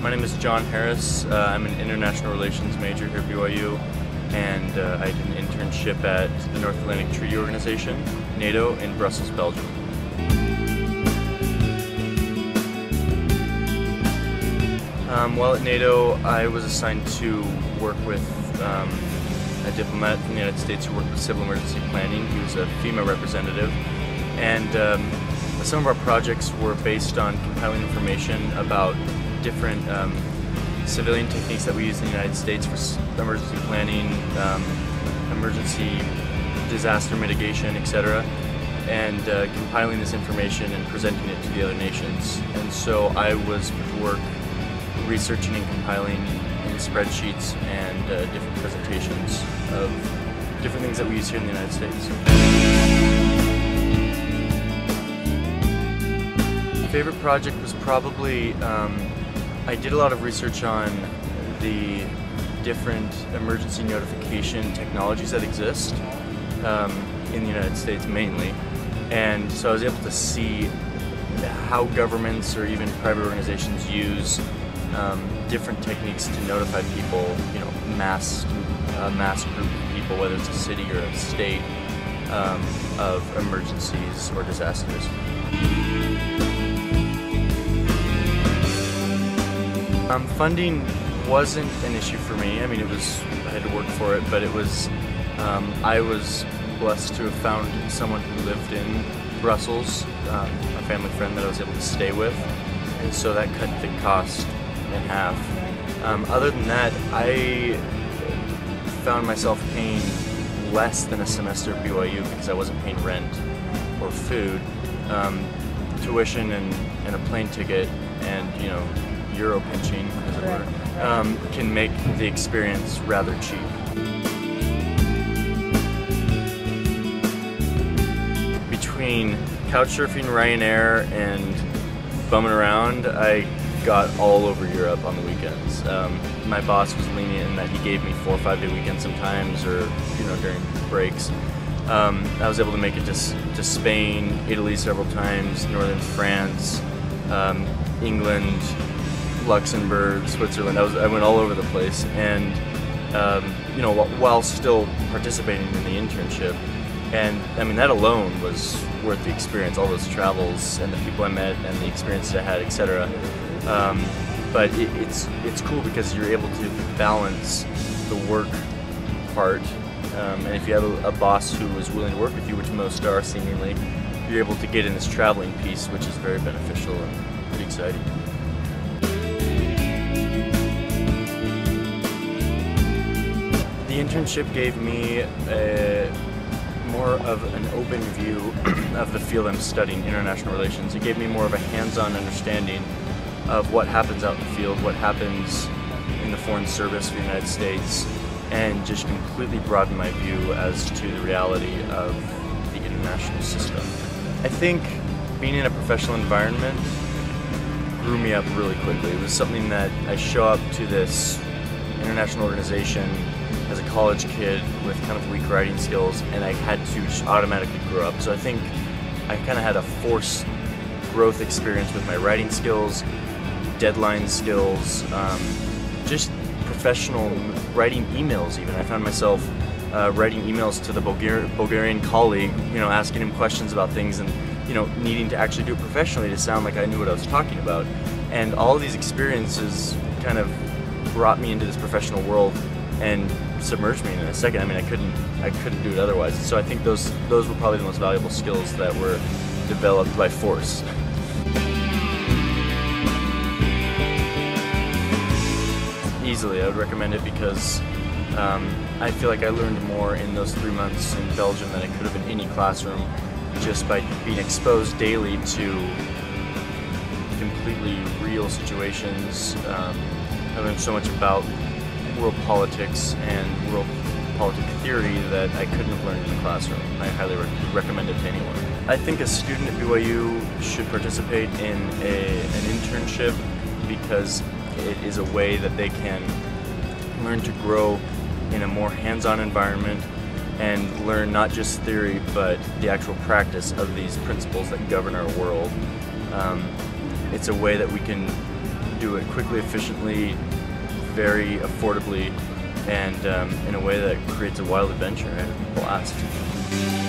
My name is John Harris. I'm an international relations major here at BYU, and I did an internship at the North Atlantic Treaty Organization, NATO, in Brussels, Belgium. While at NATO, I was assigned to work with a diplomat from the United States who worked with civil emergency planning. He was a FEMA representative, and some of our projects were based on compiling information about different civilian techniques that we use in the United States for emergency planning, emergency disaster mitigation, etc., and compiling this information and presenting it to the other nations. And so I was to work researching and compiling in spreadsheets and different presentations of different things that we use here in the United States. My favorite project was probably, I did a lot of research on the different emergency notification technologies that exist in the United States mainly, and so I was able to see how governments or even private organizations use different techniques to notify people, a mass group of people, whether it's a city or a state, of emergencies or disasters. Funding wasn't an issue for me. I mean, I had to work for it, but it was, I was blessed to have found someone who lived in Brussels, a family friend that I was able to stay with, and so that cut the cost in half. Other than that, I found myself paying less than a semester at BYU because I wasn't paying rent or food. Tuition and a plane ticket and, Euro pinching, as it were, can make the experience rather cheap. Between couchsurfing, Ryanair, and bumming around, I got all over Europe on the weekends. My boss was lenient in that he gave me 4 or 5 day weekends sometimes, or during breaks. I was able to make it to Spain, Italy several times, northern France, England, Luxembourg, Switzerland. I went all over the place, and while still participating in the internship. And I mean, that alone was worth the experience, all those travels and the people I met and the experiences I had, etc. But it's cool because you're able to balance the work part, and if you have a boss who is willing to work with you, which most are seemingly, you're able to get in this traveling piece, which is very beneficial and pretty exciting. The internship gave me more of an open view of the field I'm studying, international relations. It gave me more of a hands-on understanding of what happens out in the field, what happens in the Foreign Service for the United States, and just completely broadened my view as to the reality of the international system. I think being in a professional environment grew me up really quickly. It was something that I show up to this international organization as a college kid with kind of weak writing skills, and I had to just automatically grow up. So I think I kind of had a forced growth experience with my writing skills, deadline skills, just professional writing emails even. I found myself writing emails to the Bulgarian colleague, asking him questions about things and, needing to actually do it professionally to sound like I knew what I was talking about. And all of these experiences kind of brought me into this professional world and submerged me in a second. I mean, I couldn't do it otherwise. So I think those were probably the most valuable skills that were developed by force. Easily, I would recommend it because I feel like I learned more in those 3 months in Belgium than I could have in any classroom, just by being exposed daily to completely real situations. I learned so much about world politics and world politic theory that I couldn't have learned in the classroom. I highly recommend it to anyone. I think a student at BYU should participate in an internship because it is a way that they can learn to grow in a more hands-on environment and learn not just theory but the actual practice of these principles that govern our world. It's a way that we can do it quickly, efficiently, very affordably, and in a way that creates a wild adventure and a blast.